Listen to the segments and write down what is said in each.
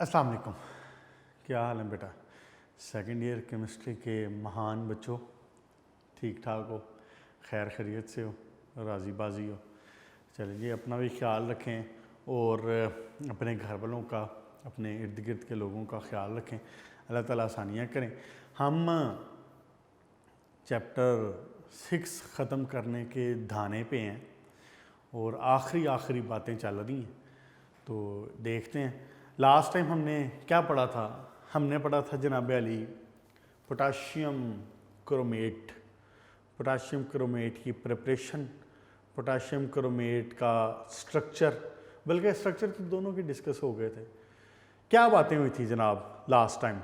अस्सलाम वालेकुम, क्या हाल है बेटा। सेकंड ईयर केमिस्ट्री के महान बच्चों, ठीक ठाक हो, खैर खैरियत से हो, राज़ी बाजी हो। चलिए अपना भी ख्याल रखें और अपने घर वालों का, अपने इर्द गिर्द के लोगों का ख्याल रखें। अल्लाह ताला आसानियाँ करें। हम चैप्टर 6 ख़त्म करने के धाने पे हैं और आखिरी बातें चल रही हैं, तो देखते हैं। लास्ट टाइम हमने क्या पढ़ा था? हमने पढ़ा था जनाब Ali potassium chromate, potassium chromate की प्रिपरेशन, पोटाशियम क्रोमेट का स्ट्रक्चर, बल्कि स्ट्रक्चर तो दोनों की डिस्कस हो गए थे। क्या बातें हुई थी जनाब लास्ट टाइम?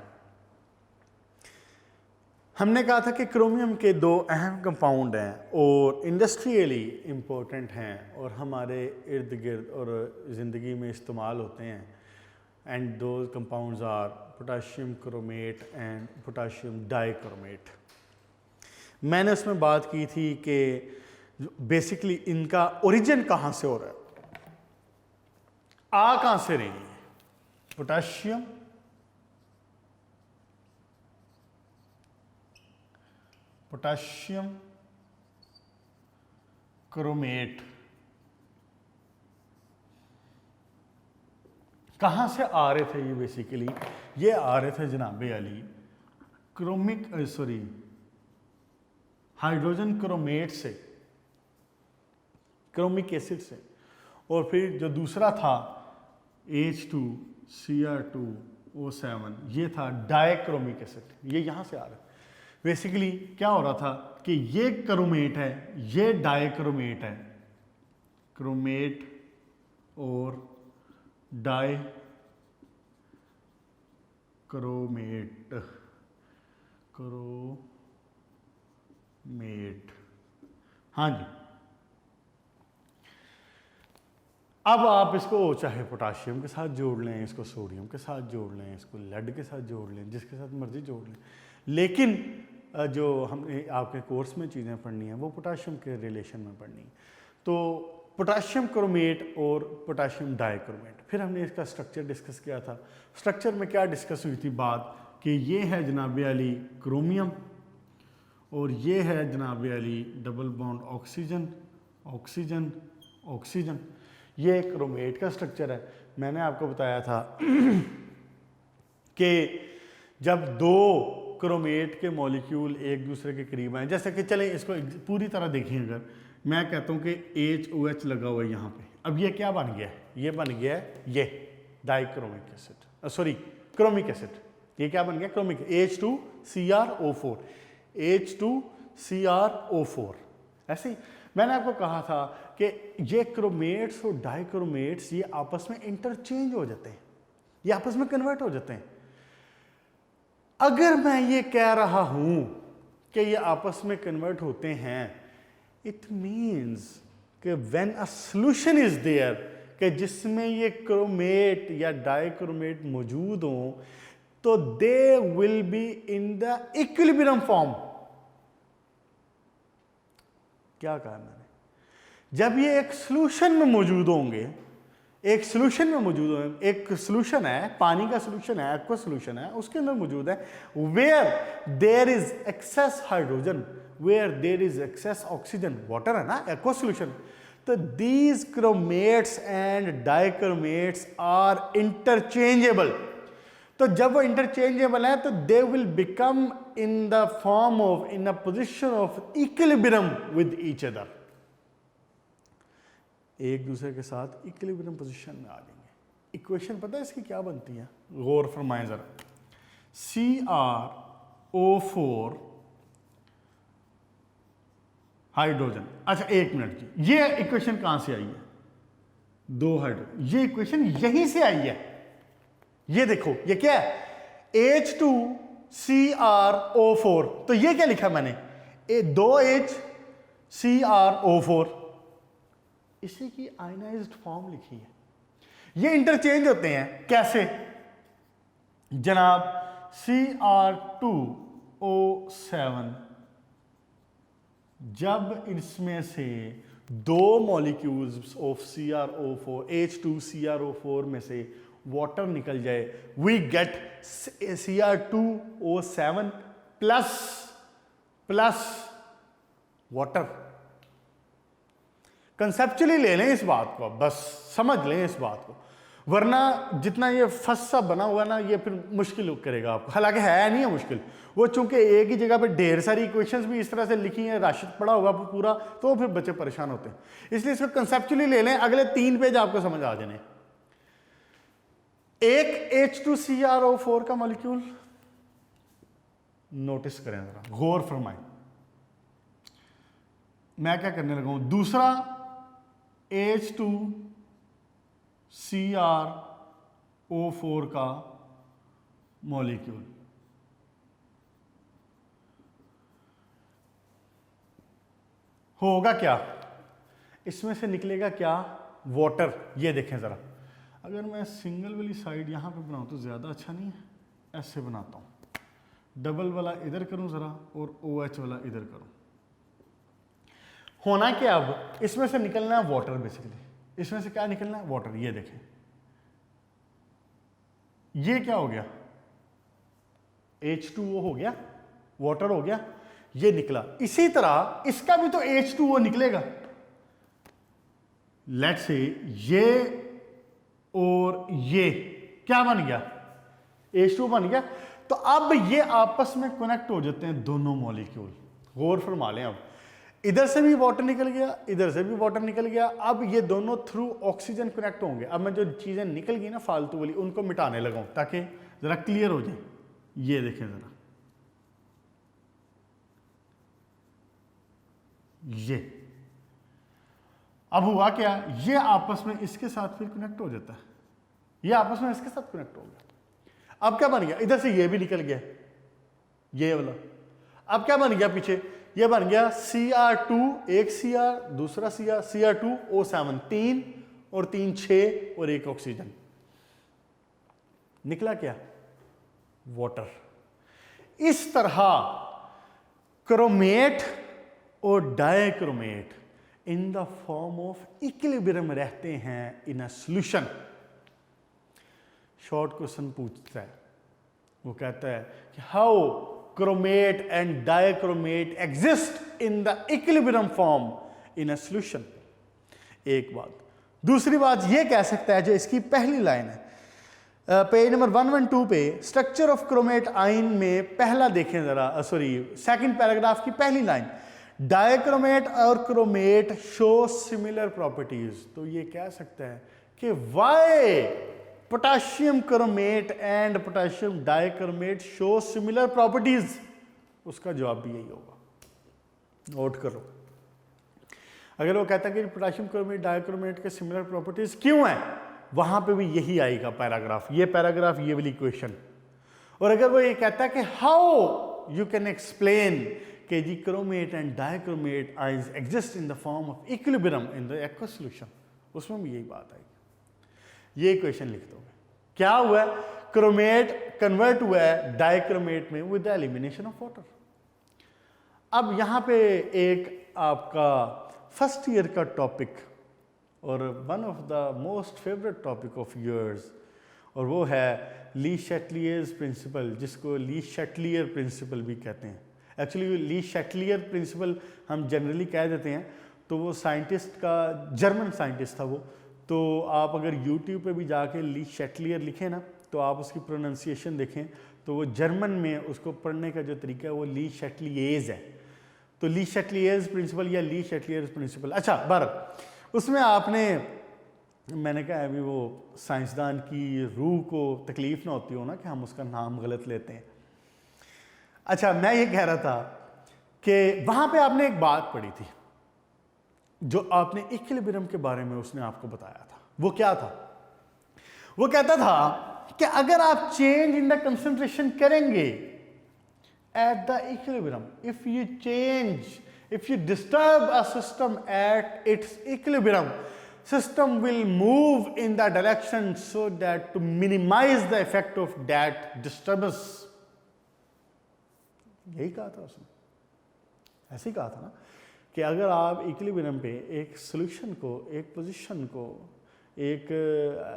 हमने कहा था कि क्रोमियम के दो अहम कंपाउंड हैं और इंडस्ट्रियली इम्पोर्टेंट हैं और हमारे इर्द गिर्द और ज़िंदगी में इस्तेमाल होते हैं। And those compounds are potassium chromate and potassium dichromate. मैंने उसमें बात की थी कि बेसिकली इनका ओरिजिन कहाँ से हो रहा है, आ कहाँ से रही है पोटाशियम क्रोमेट कहाँ से आ रहे थे? ये बेसिकली ये आ रहे थे जनाब अली हाइड्रोजन क्रोमेट से, क्रोमिक एसिड से। और फिर जो दूसरा था H2Cr2O7, ये था डाइक्रोमिक एसिड। ये यहाँ से आ रहा है। बेसिकली क्या हो रहा था कि ये क्रोमेट है, ये डाइक्रोमेट है, क्रोमेट और डाइक्रोमेट, हाँ जी। अब आप इसको चाहे पोटाशियम के साथ जोड़ लें, इसको सोडियम के साथ जोड़ लें, इसको लेड के साथ जोड़ लें, जिसके साथ मर्जी जोड़ लें, लेकिन जो हमने आपके कोर्स में चीज़ें पढ़नी हैं वो पोटाशियम के रिलेशन में पढ़नी है। तो पोटाशियम क्रोमेट और पोटाशियम डाइक्रोमेट, फिर हमने इसका स्ट्रक्चर डिस्कस किया था। स्ट्रक्चर में क्या डिस्कस हुई थी बात कि ये है जनाब अली क्रोमियम और ये है जनाब Ali double bond oxygen oxygen oxygen. ये क्रोमेट का स्ट्रक्चर है। मैंने आपको बताया था कि जब दो क्रोमेट के मॉलिक्यूल एक दूसरे के करीब आए, जैसे कि चलें इसको पूरी तरह देखें, अगर मैं कहता हूं कि HOH लगा हुआ है यहाँ पे, अब ये क्या बन गया है? ये बन गया है ये डाइक्रोमिक एसिड, सॉरी क्रोमिक एसिड। ये क्या बन गया? Chromic H2CrO4, H2CrO4। ऐसे ही मैंने आपको कहा था कि ये क्रोमेट्स और डाइक्रोमेट्स ये आपस में इंटरचेंज हो जाते हैं, ये आपस में कन्वर्ट हो जाते हैं। अगर मैं ये कह रहा हूं कि ये आपस में कन्वर्ट होते हैं, इट मीन्स कि when a solution is there, कि जिसमें ये क्रोमेट या डाइक्रोमेट मौजूद हो, तो they will be in the equilibrium form. क्या कहा मैंने? जब ये एक सॉल्यूशन में मौजूद होंगे, एक सॉल्यूशन में मौजूद होंगे, एक सॉल्यूशन है, पानी का सॉल्यूशन है, एक्वा सॉल्यूशन है, उसके अंदर मौजूद है, where there is excess hydrogen, where there is excess oxygen, water है ना, एक्वा सॉल्यूशन। तो these chromates and dichromates are interchangeable. तो जब वो इंटरचेंजेबल है तो they will become in the form of, in a position of equilibrium with each other, एक दूसरे के साथ इक्विलिब्रियम पोजीशन में आ जाएंगे। इक्वेशन पता है इसकी क्या बनती है? गौर फरमाएं जरा। CrO4 hydrogen. अच्छा एक मिनट जी, ये इक्वेशन कहां से आई है? दो हाइड्रोजन, ये इक्वेशन यहीं से आई है। ये देखो ये क्या है? H2CrO4। तो ये क्या लिखा मैंने? दो HCrO4, इसी की आयनाइज्ड फॉर्म लिखी है। ये इंटरचेंज होते हैं कैसे जनाब? Cr2O7, जब इसमें से दो मॉलिक्यूल्स ऑफ CrO4, H2CrO4 में से वाटर निकल जाए, we get Cr2O7 plus water. Conceptually ले लें इस बात को, बस समझ लें इस बात को, वरना जितना ये फर्स्ट सा बना हुआ ना ये फिर मुश्किल करेगा आपको। हालांकि है नहीं है मुश्किल, वो चूंकि एक ही जगह पे ढेर सारी इक्वेशंस भी इस तरह से लिखी हैं, राशिद पड़ा होगा पूरा, तो फिर बच्चे परेशान होते हैं। इसलिए इसको कंसेप्चुअली ले लें, अगले 3 पेज आपको समझ आ जाने। एक H2CrO4 का मॉलिक्यूल नोटिस करें जरा, गौर फरमाएं, मैं क्या करने लगा हूं, दूसरा H2CrO4 का मॉलिक्यूल, होगा क्या, इसमें से निकलेगा क्या, वाटर। ये देखें जरा, अगर मैं सिंगल वाली साइड यहां पे बनाऊं तो ज्यादा अच्छा नहीं है, ऐसे बनाता हूं, डबल वाला इधर करूं जरा और OH वाला इधर करूं। होना क्या, अब इसमें से निकलना है वाटर, बेसिकली इसमें से क्या निकलना है, वाटर। ये देखें, ये क्या हो गया, H2O हो गया, वाटर हो गया, ये निकला। इसी तरह इसका भी तो H2O निकलेगा। लेट्स से ये और ये क्या बन गया, H2O बन गया। तो अब ये आपस में कनेक्ट हो जाते हैं दोनों मॉलिक्यूल। गौर फरमा लें, अब इधर से भी वाटर निकल गया, इधर से भी वाटर निकल गया, अब ये दोनों थ्रू ऑक्सीजन कनेक्ट होंगे। अब मैं जो चीजें निकल गई ना फालतू वाली, उनको मिटाने लगा हूं ताकि जरा क्लियर हो जाए। ये देखें जरा, ये अब हुआ क्या, ये आपस में इसके साथ फिर कनेक्ट हो जाता है, ये आपस में इसके साथ कनेक्ट हो गया। अब क्या बन गया, इधर से ये भी निकल गया, ये वाला। अब क्या बन गया पीछे, ये बन गया Cr2, एक Cr, दूसरा Cr, Cr2O7, 3 और 3 6 और एक ऑक्सीजन। निकला क्या, वाटर। इस तरह क्रोमेट और dichromate in the form of equilibrium रहते हैं इन अ सॉल्यूशन। शॉर्ट क्वेश्चन पूछता है, वो कहता है कि how chromate and dichromate exist in the equilibrium form in a solution. एक बात। दूसरी बात ये कह सकता है, जो इसकी पहली लाइन है पेज नंबर 112 पे, स्ट्रक्चर ऑफ क्रोमेट आइन में पहला देखें जरा, सेकंड पैराग्राफ की पहली लाइन, डायक्रोमेट और क्रोमेट शो सिमिलर प्रॉपर्टीज। तो ये कह सकता है कि why potassium chromate and potassium dichromate show similar properties. उसका जवाब भी यही होगा, नोट करो। अगर वो कहता है कि पोटेशियम क्रोमेट डाइक्रोमेट के सिमिलर प्रॉपर्टीज क्यों है, वहां पे भी यही आएगा पैराग्राफ, ये पैराग्राफ, ये वाली क्वेश्चन। और अगर वो ये कहता है कि हाउ यू कैन एक्सप्लेन कि जी chromate and dichromate ions exist in the form of equilibrium in the aqueous solution, उसमें भी यही बात आएगी। ये क्वेश्चन लिख दोगे। क्या हुआ है, क्रोमेट कन्वर्ट हुआ है डाइक्रोमेट में with the elimination of water. अब यहां पे एक आपका फर्स्ट ईयर का टॉपिक और one of the most favourite topic of yours, और वो है ली शैटलियर्स प्रिंसिपल, जिसको ली शैटलियर प्रिंसिपल भी कहते हैं। एक्चुअली ली शैटलियर प्रिंसिपल हम जनरली कह देते हैं, तो वो साइंटिस्ट का, जर्मन साइंटिस्ट था वो। तो आप अगर यूट्यूब पे भी जाके ली शैटलियर लिखें ना, तो आप उसकी प्रोनाउंसिएशन देखें, तो वो जर्मन में उसको पढ़ने का जो तरीका है वो ली शैटलियर्स है। तो ली शैटलियर्स प्रिंसिपल या ली शैटलियर्स प्रिंसिपल। अच्छा भारत, उसमें आपने, मैंने कहा अभी वो साइंसदान की रूह को तकलीफ ना होती हो ना कि हम उसका नाम गलत लेते हैं। अच्छा, मैं ये कह रहा था कि वहां पे आपने एक बात पढ़ी थी, जो आपने इक्विलिब्रियम के बारे में उसने आपको बताया था। वो क्या था, वो कहता था कि अगर आप चेंज इन द कंसंट्रेशन करेंगे at the equilibrium, if you disturb a system at its equilibrium, system will move in the direction so that to minimize the effect of that disturbance। यही कहा था उसने, ऐसे ही कहा था ना कि अगर आप इक्विलिब्रियम पे एक सॉल्यूशन को, एक पोजीशन को एक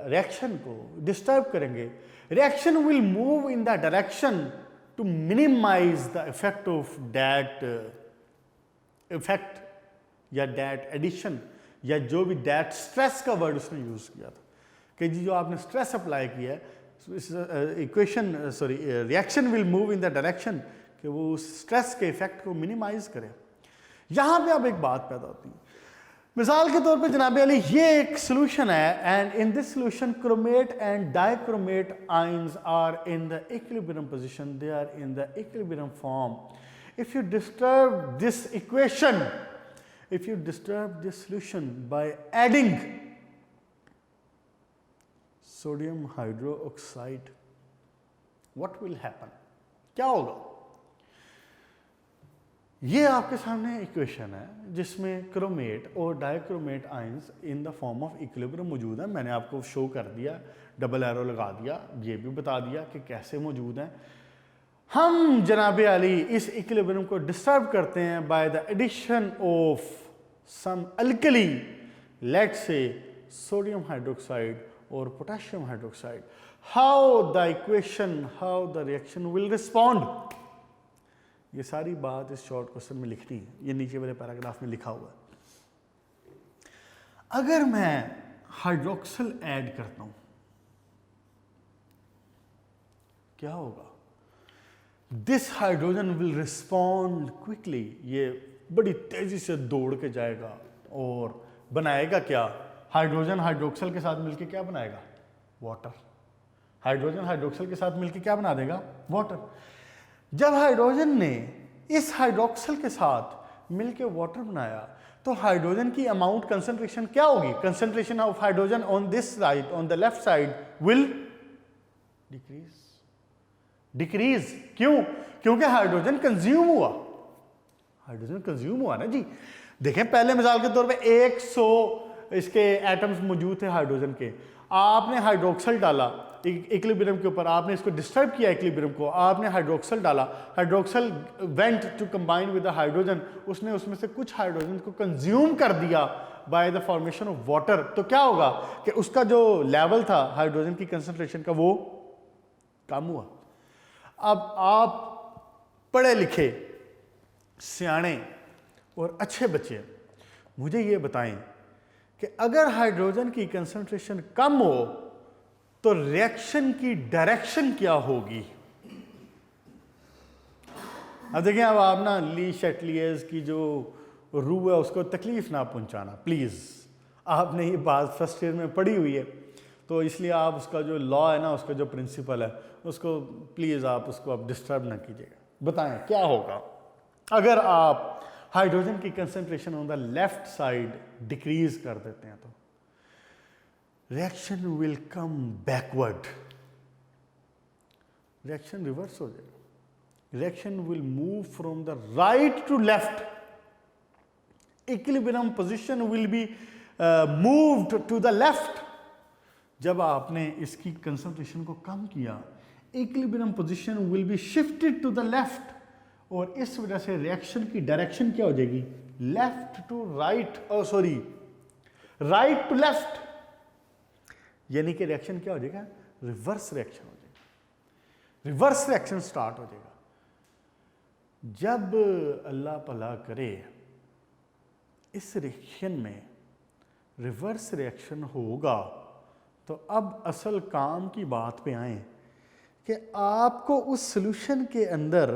रिएक्शन को डिस्टर्ब करेंगे, reaction will move in the direction to minimise the effect of that effect या दैट एडिशन, या जो भी दैट स्ट्रेस का वर्ड उसने यूज़ किया था कि जी जो आपने स्ट्रेस अप्लाई किया है, equation sorry reaction will move in the direction कि वो उस स्ट्रेस के इफेक्ट को मिनिमाइज करे। यहाँ पे अब एक बात पैदा होती है, मिसाल के तौर पे जनाब अली ये एक सोल्यूशन है and in this solution chromate and dichromate ions are in the equilibrium position, they are in the equilibrium form. If you disturb this equation, if you disturb this solution by adding sodium hydroxide, what will happen? क्या होगा? ये आपके सामने equation है जिसमें chromate और dichromate ions in the form of equilibrium मौजूद है। मैंने आपको शो कर दिया, डबल एरो लगा दिया, ये भी बता दिया कि कैसे मौजूद हैं। हम जनाब अली इस इक्विलिब्रियम को डिस्टर्ब करते हैं by the addition of some alkali, let's say sodium hydroxide और potassium hydroxide. How the equation, how the reaction will respond, ये सारी बात इस शॉर्ट क्वेश्चन में लिखनी है, ये नीचे वाले पैराग्राफ में लिखा हुआ है। अगर मैं हाइड्रोक्सल ऐड करता हूं क्या होगा? This hydrogen will respond quickly, ये बड़ी तेजी से दौड़ के जाएगा और बनाएगा क्या? हाइड्रोजन हाइड्रोक्सल के साथ मिलकर क्या बनाएगा? वाटर। हाइड्रोजन हाइड्रोक्सल के साथ मिलकर क्या बना देगा? वाटर। जब हाइड्रोजन ने इस हाइड्रोक्सल के साथ मिलकर वाटर बनाया तो हाइड्रोजन की अमाउंट कंसंट्रेशन क्या होगी? Concentration of hydrogen on this side, on the left side will decrease. Decrease क्यों? क्योंकि हाइड्रोजन कंज्यूम हुआ, हाइड्रोजन कंज्यूम हुआ ना जी। देखें पहले मिसाल के तौर पे 100 इसके एटम्स मौजूद थे हाइड्रोजन के, आपने हाइड्रोक्सल डाला इक्विलिब्रियम के ऊपर, आपने इसको डिस्टर्ब किया इक्विलिब्रियम को, आपने हाइड्रोक्सल डाला, hydroxyl went to combine with the hydrogen, उसने उसमें से कुछ हाइड्रोजन को कंज्यूम कर दिया by the formation of water. तो क्या होगा कि उसका जो लेवल था हाइड्रोजन की कंसंट्रेशन का वो कम हुआ। अब आप पढ़े लिखे सियाणे और अच्छे बच्चे मुझे ये बताएं कि अगर हाइड्रोजन की कंसंट्रेशन कम हो तो रिएक्शन की डायरेक्शन क्या होगी? अब देखिए, अब आप ना ली शैटलियर्स की जो रूह है उसको तकलीफ ना पहुंचाना प्लीज़। आपने ये बात फर्स्ट ईयर में पढ़ी हुई है तो इसलिए आप उसका जो लॉ है ना, उसका जो प्रिंसिपल है उसको प्लीज़ आप उसको आप डिस्टर्ब ना कीजिएगा। बताएं क्या होगा अगर आप हाइड्रोजन की concentration on the left side decrease कर देते हैं? तो reaction will come backward, reaction reverse हो जाएगा। Reaction will move from the right to left, equilibrium position will be moved to the left. जब आपने इसकी कंसंट्रेशन को कम किया, equilibrium position will be shifted to the left, और इस वजह से रिएक्शन की डायरेक्शन क्या हो जाएगी? Left to right, sorry right to left, यानी कि रिएक्शन क्या हो जाएगा? रिवर्स रिएक्शन हो जाएगा, रिवर्स रिएक्शन स्टार्ट हो जाएगा। जब अल्लाह भला करे इस रिएक्शन में रिवर्स रिएक्शन होगा तो अब असल काम की बात पे आए कि आपको उस सॉल्यूशन के अंदर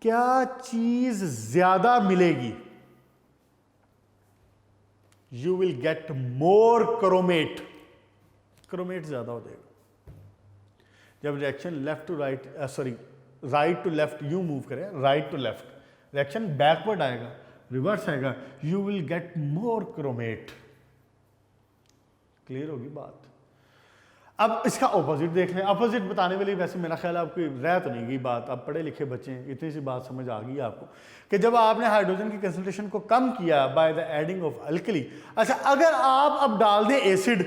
क्या चीज ज्यादा मिलेगी? You will get more chromate, chromate ज्यादा हो जाएगा। जब reaction left to right, sorry right to left you move करे, right to left, reaction backward आएगा, रिवर्स आएगा, you will get more chromate. Clear होगी बात? अब इसका ऑपोजिट देख लें। ऑपोजिट बताने वाली वैसे मेरा ख्याल आपको रह तो नहीं गई बात, आप पढ़े लिखे बच्चे हैं, इतनी सी बात समझ आ गई आपको कि जब आपने हाइड्रोजन की कंसंट्रेशन को कम किया by the adding of alkali. अच्छा, अगर आप अब डाल दें एसिड,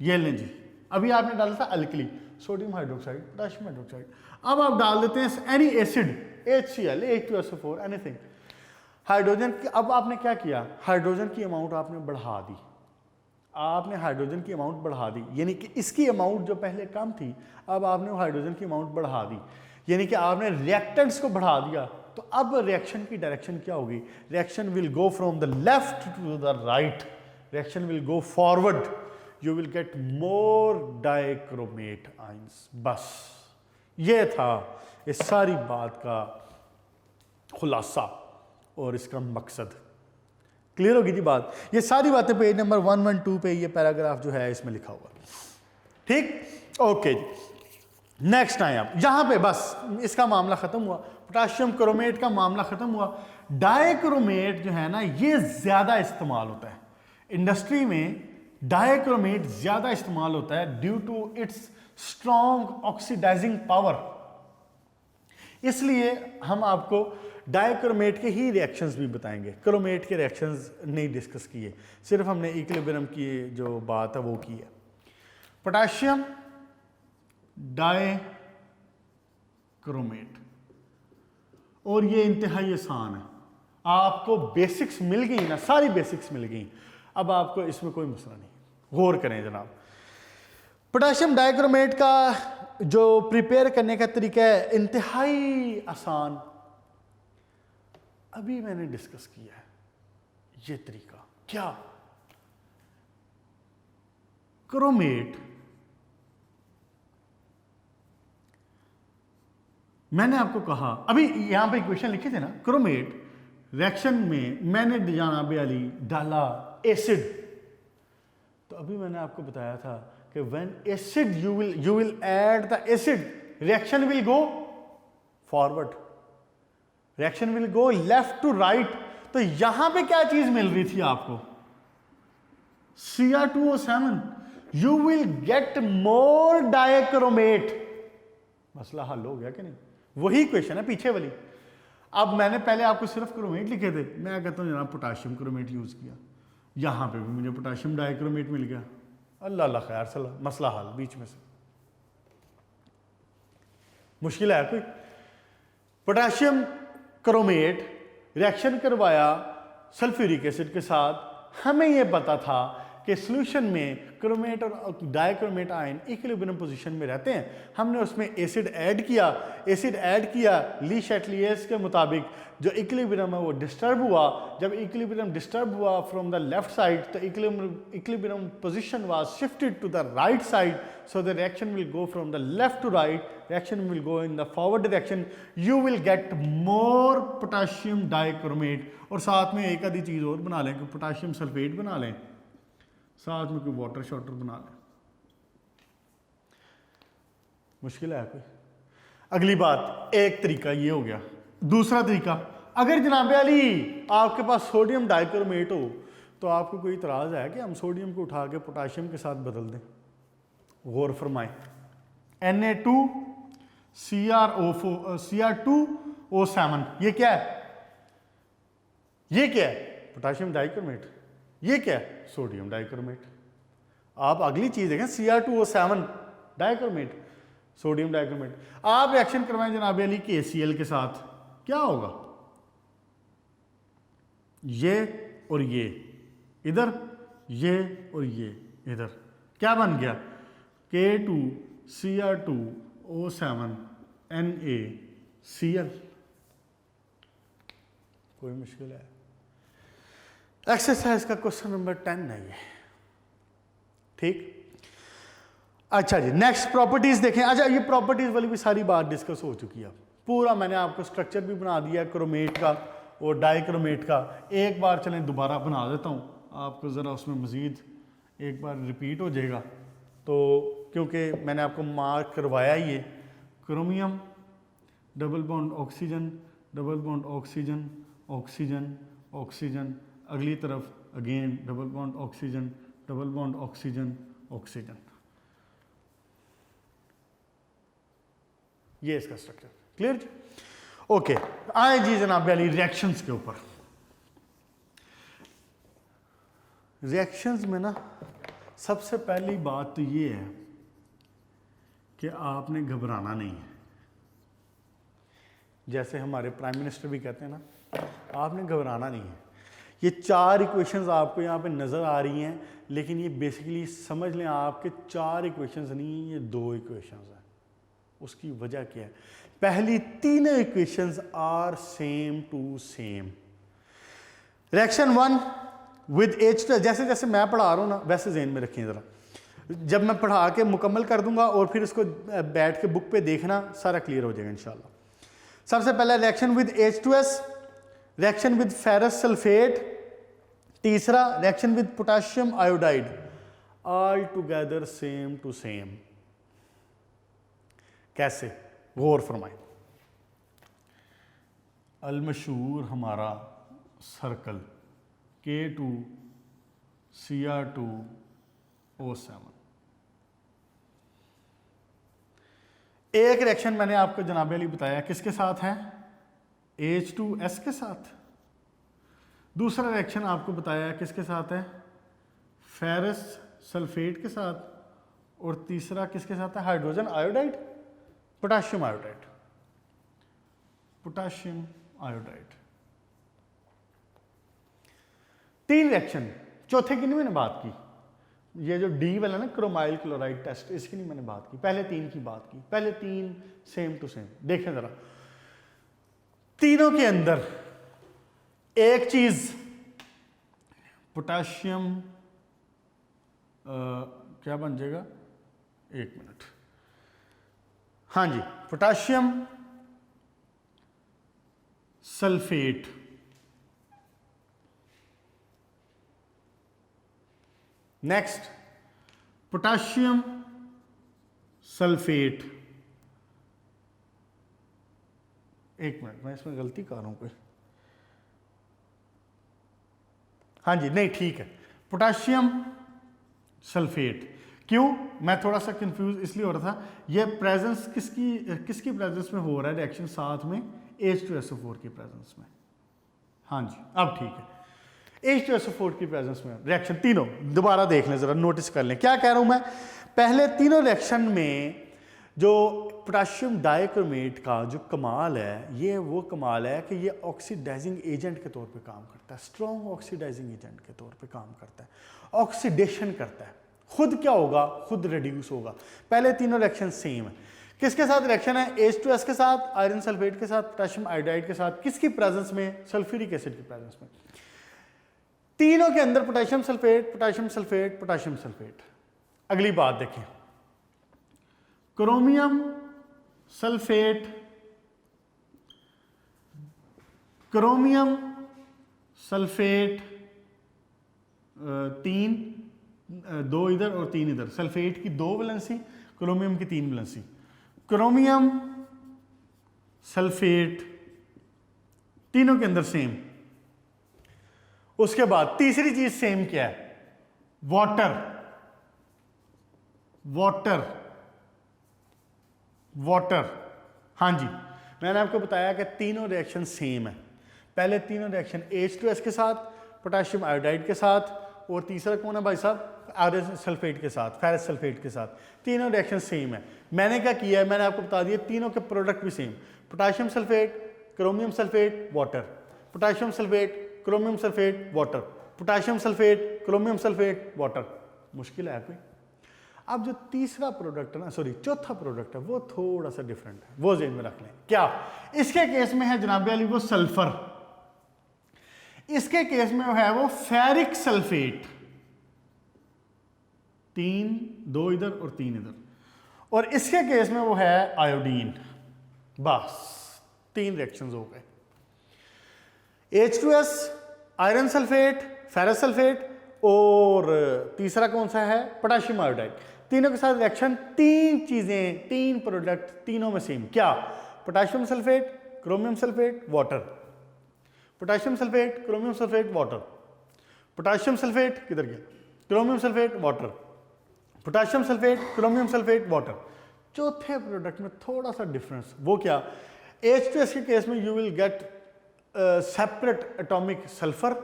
ये लें जी, अभी आपने डाला था alkali, sodium hydroxide, potassium hydroxide, अब आप डाल देते हैं any acid, HCl, H2SO4, anything, hydrogen की, अब आपने क्या किया? हाइड्रोजन की अमाउंट आपने बढ़ा दी, आपने हाइड्रोजन की अमाउंट बढ़ा दी, यानी कि इसकी अमाउंट जो पहले कम थी अब आपने वो हाइड्रोजन की अमाउंट बढ़ा दी, यानी कि आपने रिएक्टेंट्स को बढ़ा दिया। तो अब रिएक्शन की डायरेक्शन क्या होगी? Reaction will go from the left to the right, reaction will go forward, you will get more dichromate ions. बस ये था इस सारी बात का खुलासा और इसका मकसद। क्लियर होगी जी बात? ये सारी बातें पेज नंबर 112 पे ये पैराग्राफ जो है इसमें लिखा हुआ। ठीक, ओके जी। नेक्स्ट आए आप, यहां पे बस इसका मामला खत्म हुआ, पोटाशियम क्रोमेट का मामला खत्म हुआ। डाइक्रोमेट जो है ना ये ज्यादा इस्तेमाल होता है इंडस्ट्री में, डाइक्रोमेट ज्यादा इस्तेमाल होता है due to its strong oxidising power. इसलिए हम आपको डाइक्रोमेट के ही रिएक्शंस भी बताएंगे, क्रोमेट के रिएक्शंस नहीं डिस्कस किए, सिर्फ हमने इक्विलिब्रियम की जो बात है वो की है। पोटाशियम डाइक्रोमेट, और ये इंतहाई आसान है, आपको बेसिक्स मिल गई ना, सारी बेसिक्स मिल गई, अब आपको इसमें कोई मसला नहीं। गौर करें जनाब, पोटाशियम डाइक्रोमेट का जो प्रिपेयर करने का तरीका है इंतहाई आसान, अभी मैंने डिस्कस किया है ये तरीका। क्या? क्रोमेट, मैंने आपको कहा अभी यहां पे इक्वेशन लिखे थे ना, क्रोमेट रिएक्शन में मैंने जनाब अली डाला एसिड, तो अभी मैंने आपको बताया था कि when acid you will add the acid, reaction will go forward, reaction will go left to right. तो यहां पे क्या चीज मिल रही थी आपको? Cr2O7, you will get more dichromate. मसला हल हो गया कि नहीं? वही क्वेश्चन है पीछे वाली। अब मैंने पहले आपको सिर्फ क्रोमेट लिखे थे, मैं कहता हूं जनाब पोटाशियम क्रोमेट यूज किया, यहां पे भी मुझे पोटाशियम डाइक्रोमेट मिल गया, अल्लाह अल्लाह खैर सलाह, मसला हल बीच में से। मुश्किल है कोई? पोटाशियम क्रोमेट रिएक्शन करवाया सल्फ्यूरिक एसिड के साथ, हमें यह पता था कि सॉल्यूशन में क्रोमेट और डाइक्रोमेट आयन इक्विलिब्रियम पोजीशन में रहते हैं। हमने उसमें एसिड ऐड किया, ली शैटलियर्स के मुताबिक जो इक्विलिब्रियम है वो डिस्टर्ब हुआ। जब इक्विलिब्रियम डिस्टर्ब हुआ फ्रॉम द लेफ्ट साइड, तो equilibrium position was shifted to the right side, so the reaction will go from the left to right, reaction will go in the forward direction, you will get more potassium dichromate. और साथ में एक आधी चीज़ और बना लें कि potassium sulphate बना लें, साथ में कोई वाटर शॉटर बना लें। मुश्किल है कोई? अगली बात, एक तरीका ये हो गया। दूसरा तरीका, अगर जनाब अली आपके पास सोडियम डाइक्रोमेट हो तो आपको कोई इतराज़ है कि हम सोडियम को उठा के पोटाशियम के साथ बदल दें? गौर फरमाएं, Na2Cr2O7, ये क्या है? ये क्या है? Potassium dichromate. ये क्या है? Sodium dichromate. आप अगली चीज देखें, Cr2O7 डाइक्रोमेट, सोडियम डाइक्रोमेट। आप रिएक्शन करवाएं जनाब अली KCl के साथ, क्या होगा? ये और ये इधर, ये और ये इधर, क्या बन गया? K2Cr2O7 NaCl। कोई मुश्किल है? एक्सरसाइज का क्वेश्चन नंबर 10 है ये। ठीक, अच्छा जी, नेक्स्ट प्रॉपर्टीज देखें। अच्छा, ये प्रॉपर्टीज वाली भी सारी बात डिस्कस हो चुकी है, पूरा मैंने आपको स्ट्रक्चर भी बना दिया क्रोमेट का और डाइक्रोमेट का। एक बार चलें दोबारा बना देता हूँ आपको, ज़रा उसमें मज़ीद एक बार रिपीट हो जाएगा, तो क्योंकि मैंने आपको मार्क करवाया ही है। Chromium double bond oxygen, double bond oxygen, oxygen oxygen, अगली तरफ again double bond oxygen, double bond oxygen, oxygen. ये इसका स्ट्रक्चर क्लियर जी? ओके, आए जी जनाब अली रिएक्शंस के ऊपर। रिएक्शंस में ना सबसे पहली बात तो ये है कि आपने घबराना नहीं है। जैसे हमारे प्राइम मिनिस्टर भी कहते हैं ना, आपने घबराना नहीं है। ये 4 इक्वेशंस आपको यहाँ पे नज़र आ रही हैं, लेकिन ये बेसिकली समझ लें आपके 4 इक्वेशंस नहीं, ये 2 इक्वेशंस हैं। उसकी वजह क्या है? पहली तीनों equations are same to same. Reaction 1 with H2, जैसे जैसे मैं पढ़ा रहा हूँ ना वैसे ज़हन में रखिए ज़रा, जब मैं पढ़ा के मुकम्मल कर दूंगा और फिर इसको बैठ के बुक पे देखना, सारा क्लियर हो जाएगा इंशाल्लाह। सबसे पहला reaction with H2S, reaction with ferrous sulphate, तीसरा reaction with potassium iodide, all together same to same. कैसे? गौर फरमाएं। अलमशहूर हमारा सर्कल K2Cr2O7। एक रिएक्शन मैंने आपको जनाबे अली बताया किसके साथ है? H2S के साथ। दूसरा रिएक्शन आपको बताया किसके साथ है? फेरस सल्फेट के साथ। और तीसरा किसके साथ है? Hydrogen iodide, potassium iodide, potassium iodide. 3 reaction. चौथे की नहीं मैंने बात की, ये जो डी वाला ना क्रोमाइल क्लोराइड टेस्ट, इसकी नहीं मैंने बात की, पहले 3 की बात की। पहले 3 सेम टू सेम। देखें जरा, तीनों के अंदर एक चीज पोटाशियम क्या बन जाएगा? 1 मिनट। हाँ जी, potassium sulphate, next potassium sulphate. 1 minute, मैं इसमें गलती कर रहा हूं कोई। हाँ जी, नहीं ठीक है, पोटाशियम सल्फेट। क्यों? मैं थोड़ा सा कंफ्यूज इसलिए हो रहा था, ये प्रेजेंस किसकी प्रेजेंस में हो रहा है रिएक्शन? साथ में H2SO4 की प्रेजेंस में। हाँ जी, अब ठीक है, H2SO4 की प्रेजेंस में रिएक्शन तीनों दोबारा देख लें जरा, नोटिस कर लें क्या कह रहा हूं मैं। पहले तीनों रिएक्शन में जो पोटाशियम डाइक्रोमेट का जो कमाल है, ये वो कमाल है कि ये ऑक्सीडाइजिंग एजेंट के तौर पे काम करता है, स्ट्रॉन्ग ऑक्सीडाइजिंग एजेंट के तौर पे काम करता है, ऑक्सीडेशन करता है। खुद क्या होगा? खुद रिड्यूस होगा। पहले तीनों रिएक्शन सेम है। किसके साथ रिएक्शन है? H2S के साथ, आयरन सल्फेट के साथ, पोटाशियम आयोडाइड के साथ। किसकी प्रेजेंस में? सल्फ्यूरिक एसिड की प्रेजेंस में। तीनों के अंदर potassium sulphate, potassium sulphate, potassium sulphate. अगली बात देखें, क्रोमियम सल्फेट, क्रोमियम सल्फेट 3, 2 इधर और 3 इधर। सल्फेट की 2 वैलेंसी, क्रोमियम की 3 वैलेंसी। क्रोमियम सल्फेट तीनों के अंदर सेम। उसके बाद तीसरी चीज सेम क्या है? Water, water, water. हाँ जी, मैंने आपको बताया कि तीनों रिएक्शन सेम है। पहले तीनों रिएक्शन H2S के साथ, पोटाशियम आयोडाइड के साथ, और तीसरा कौन है भाई साहब? आयरन सल्फेट के साथ, फेरस सल्फेट के साथ। तीनों रिएक्शन सेम है। मैंने क्या किया है? मैंने आपको बता दिया तीनों के प्रोडक्ट भी same. Potassium sulphate, chromium sulphate, water, potassium sulphate, chromium sulphate, water, potassium sulphate, chromium sulphate, water. मुश्किल है कोई? अब जो तीसरा प्रोडक्ट है ना, सॉरी चौथा प्रोडक्ट है, वो थोड़ा सा डिफरेंट है, वो ज़हन में रख लें। क्या? इसके केस में है जनाब अली वो सल्फर, इसके केस में है वो फेरिक सल्फेट। 3, 2 इधर और 3 इधर। और इसके केस में वो है आयोडीन। बस 3 रिएक्शंस हो गए। H2S, iron sulphate, ferrous sulphate, और तीसरा कौन सा है? Potassium iodide. तीनों के साथ रिएक्शन, 3 चीजें, 3 प्रोडक्ट तीनों में सेम। क्या? Potassium sulphate, chromium sulphate, water, potassium sulphate, chromium sulphate, water, potassium sulphate किधर गया? Chromium sulphate, water, potassium sulphate, chromium sulphate, water. चौथे प्रोडक्ट में थोड़ा सा डिफरेंस, वो क्या? H2S के केस में you will gate separate atomic sulphur,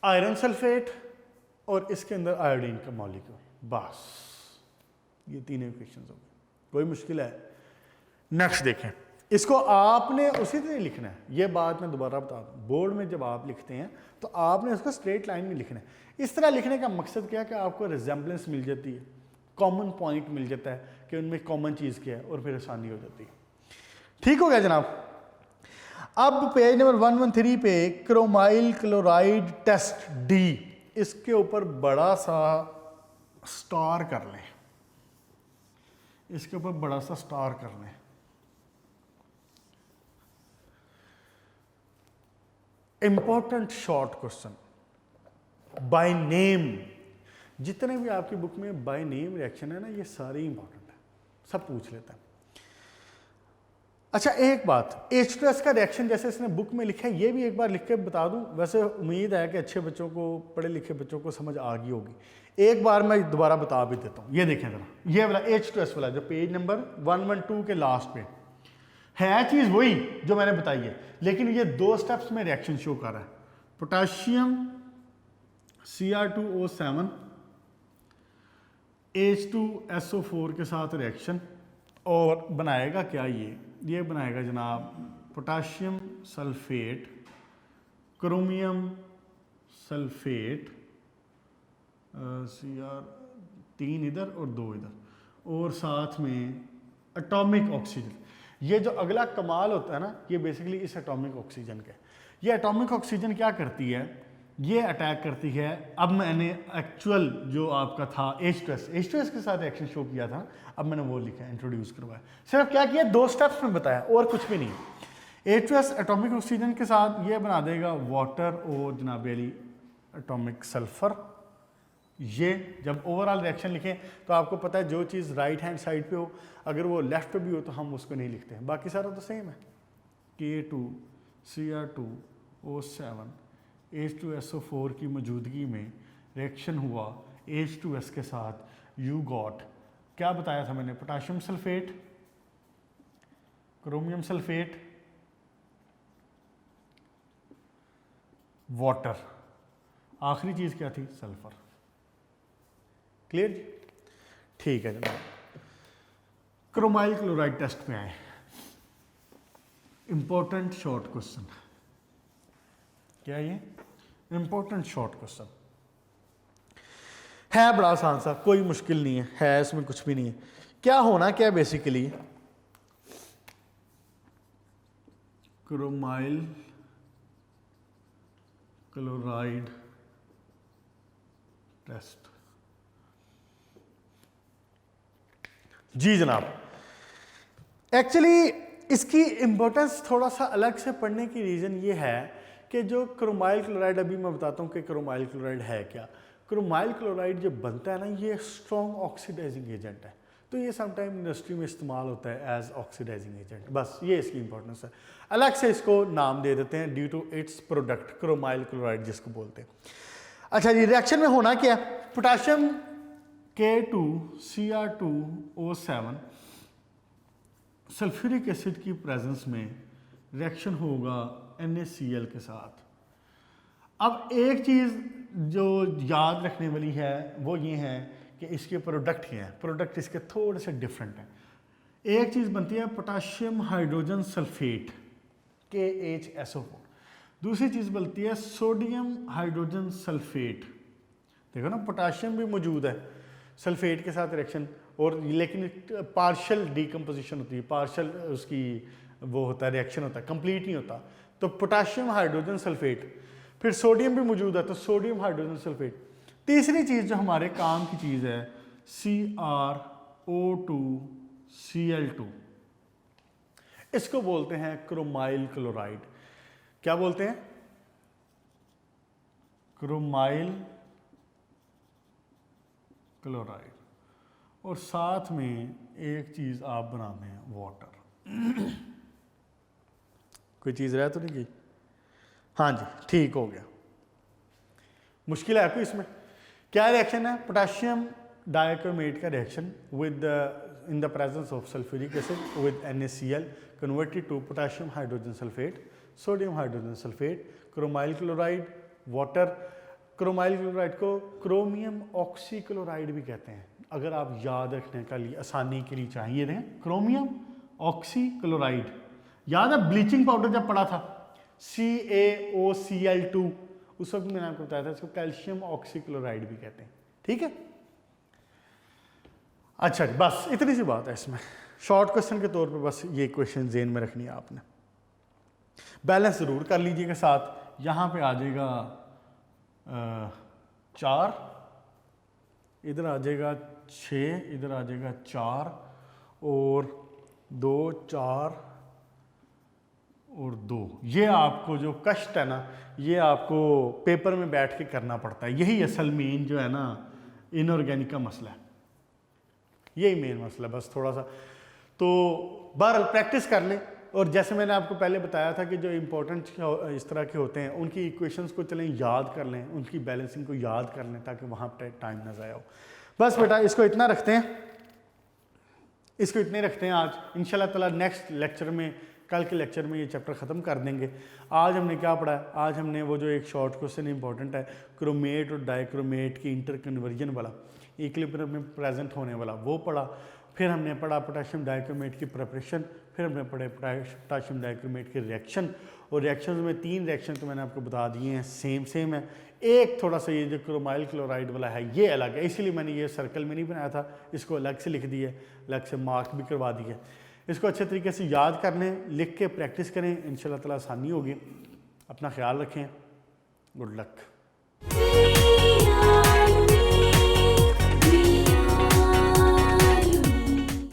iron sulphate, और इसके अंदर आयोडीन का मॉलिक्यूल। बस ये 3 इक्वेशंस हो गए। कोई मुश्किल है? नेक्स्ट देखें, इसको आपने उसी तरह लिखना है। ये बात मैं दोबारा बता दूँ, बोर्ड में जब आप लिखते हैं तो आपने उसको स्ट्रेट लाइन में लिखना है। इस तरह लिखने का मकसद क्या है कि आपको रिजेंबलेंस मिल जाती है, कॉमन पॉइंट मिल जाता है कि उनमें कॉमन चीज़ क्या है, और फिर आसानी हो जाती है। ठीक हो गया जनाब। अब पेज नंबर 113 पे क्रोमाइल क्लोराइड टेस्ट डी, इसके ऊपर बड़ा सा स्टार कर लें, इसके ऊपर बड़ा सा स्टार कर लें। Important short question by name. जितने भी आपकी बुक में बाय नेम रिएक्शन है ना, ये सारे इंपॉर्टेंट है, सब पूछ लेता है। अच्छा एक बात, H2S का रिएक्शन जैसे इसने बुक में लिखा है, ये भी एक बार लिख के बता दूं। वैसे उम्मीद है कि अच्छे बच्चों को, पढ़े लिखे बच्चों को समझ आ गई होगी। एक बार मैं दोबारा बता भी देता हूँ। ये देखें जरा, ये वाला H2S वाला जो पेज नंबर 112 के लास्ट पे है, चीज़ वही जो मैंने बताई है, लेकिन ये 2 स्टेप्स में रिएक्शन शो कर रहा है। पोटाशियम Cr2O7 H2SO4 के साथ रिएक्शन, और बनाएगा क्या, ये बनाएगा जनाब potassium sulphate, chromium sulphate, Cr3 इधर और 2 इधर, और साथ में एटॉमिक ऑक्सीजन। ये जो अगला कमाल होता है ना, ये बेसिकली इस एटॉमिक ऑक्सीजन का। ये एटॉमिक ऑक्सीजन क्या करती है, ये अटैक करती है। अब मैंने एक्चुअल जो आपका था H2S के साथ रिएक्शन शो किया था, अब मैंने वो लिखा, इंट्रोड्यूस करवाया। सिर्फ क्या किया, 2 स्टेप्स में बताया और कुछ भी नहीं। H2S एटॉमिक ऑक्सीजन के साथ ये बना देगा वाटर और जनाब अली एटॉमिक सल्फर। ये जब ओवरऑल रिएक्शन लिखें तो आपको पता है जो चीज़ राइट हैंड साइड पे हो, अगर वो लेफ्ट पे भी हो तो हम उसको नहीं लिखते हैं, बाकी सारा तो सेम है। K2Cr2O7 H2SO4 की मौजूदगी में रिएक्शन हुआ H2S के साथ, यू गॉट, क्या बताया था मैंने, potassium sulphate, chromium sulphate, water, आखिरी चीज़ क्या थी, सल्फर। क्लियर जी? ठीक है जनाब। क्रोमाइल क्लोराइड टेस्ट पे आए, इंपॉर्टेंट शॉर्ट क्वेश्चन। क्या ये इंपॉर्टेंट शॉर्ट क्वेश्चन है, बड़ा आसान सा, कोई मुश्किल नहीं है इसमें कुछ भी नहीं है। क्या होना क्या है बेसिकली, क्रोमाइल क्लोराइड टेस्ट। जी जनाब, एक्चुअली इसकी इंपॉर्टेंस थोड़ा सा अलग से पढ़ने की रीज़न ये है कि जो क्रोमाइल क्लोराइड, अभी मैं बताता हूँ कि क्रोमाइल क्लोराइड है क्या। क्रोमाइल क्लोराइड जब बनता है ना, ये स्ट्रॉन्ग ऑक्सीडाइजिंग एजेंट है, तो ये समटाइम इंडस्ट्री में इस्तेमाल होता है एज ऑक्सीडाइजिंग एजेंट। बस ये इसकी इंपॉर्टेंस है। अलग से इसको नाम दे देते हैं due to its product, chromyl chloride जिसको बोलते हैं। अच्छा जी, रिएक्शन में होना क्या, पोटाशियम K2Cr2O7 सल्फ्यूरिक एसिड की प्रेजेंस में रिएक्शन होगा NaCl के साथ। अब एक चीज़ जो याद रखने वाली है वो ये है कि इसके प्रोडक्ट क्या हैं, प्रोडक्ट इसके थोड़े से डिफरेंट हैं। एक चीज़ बनती है पोटाशियम हाइड्रोजन सल्फेट KHSO4, दूसरी चीज़ बनती है सोडियम हाइड्रोजन सल्फेट। देखो ना, पोटाशियम भी मौजूद है सल्फेट के साथ रिएक्शन, और लेकिन पार्शियल डीकम्पोजिशन होती है, पार्शियल उसकी वो होता है, रिएक्शन होता है, कंप्लीट नहीं होता। तो पोटाशियम हाइड्रोजन सल्फेट, फिर सोडियम भी मौजूद है तो सोडियम हाइड्रोजन सल्फेट। तीसरी चीज़ जो हमारे काम की चीज़ है CrO2Cl2, इसको बोलते हैं क्रोमाइल क्लोराइड। क्या बोलते हैं, क्रोमाइल क्लोराइड। और साथ में एक चीज़ आप बनाते हैं, वाटर। कोई चीज़ रह तो नहीं गई? हाँ जी, ठीक हो गया। मुश्किल है कोई इसमें? क्या रिएक्शन है, पोटाशियम डाइक्रोमेट का reaction with in the presence of sulphuric acid with NaCl converted to potassium hydrogen sulphate, sodium hydrogen sulphate, chromyl chloride, water. Chromyl chloride को क्रोमियम ऑक्सी क्लोराइड भी कहते हैं, अगर आप याद रखने के लिए, आसानी के लिए चाहिए दें, क्रोमियम ऑक्सी क्लोराइड। याद है ब्लीचिंग पाउडर जब पड़ा था CaOCl2, उस वक्त मैंने आपको बताया था इसको कैल्शियम ऑक्सीक्लोराइड भी कहते हैं। ठीक है, अच्छा जी, बस इतनी सी बात है इसमें। शॉर्ट क्वेश्चन के तौर पे बस ये क्वेश्चन जेन में रखनी है आपने। बैलेंस ज़रूर कर लीजिएगा साथ। यहाँ पे आ जाएगा 4, इधर आ जाएगा 6, इधर आ जाएगा 4 और 2, 4 और 2। ये आपको जो कष्ट है ना, ये आपको पेपर में बैठ के करना पड़ता है। यही असल मेन जो है ना इनऑर्गेनिक का मसला है, यही मेन मसला है बस थोड़ा सा। तो बहरहाल प्रैक्टिस कर लें। और जैसे मैंने आपको पहले बताया था कि जो इम्पोर्टेंट इस तरह के होते हैं उनकी इक्वेशंस को चलें याद कर लें, उनकी बैलेंसिंग को याद कर लें ताकि वहाँ पर टाइम ना ज़ाया हो। बस बेटा इसको इतना रखते हैं, इसको इतने रखते हैं आज। इंशाल्लाह ताला नेक्स्ट लेक्चर में, कल के लेक्चर में ये चैप्टर ख़त्म कर देंगे। आज हमने क्या पढ़ा है? आज हमने वो जो एक शॉर्ट क्वेश्चन इंपॉर्टेंट है क्रोमेट और डाइक्रोमेट की इंटर कन्वर्जन वाला, इक्विलिब्रियम में प्रेजेंट होने वाला, वो पढ़ा। फिर हमने पढ़ा पोटेशियम डाइक्रोमेट की प्रिपरेशन, फिर हमने पढ़े पोटेशियम डाइक्रोमेट के रिएक्शन। और रिएक्शन में 3 रिएक्शन तो मैंने आपको बता दिए हैं, सेम है। एक थोड़ा सा ये जो क्रोमाइल क्लोराइड वाला है ये अलग है, इसीलिए मैंने ये सर्कल में नहीं बनाया था, इसको अलग से लिख दिया, अलग से मार्क भी करवा दिया। इसको अच्छे तरीके से याद कर लें, लिख के प्रैक्टिस करें, इंशाल्लाह ताला आसानी होगी। अपना ख्याल रखें, गुड लक।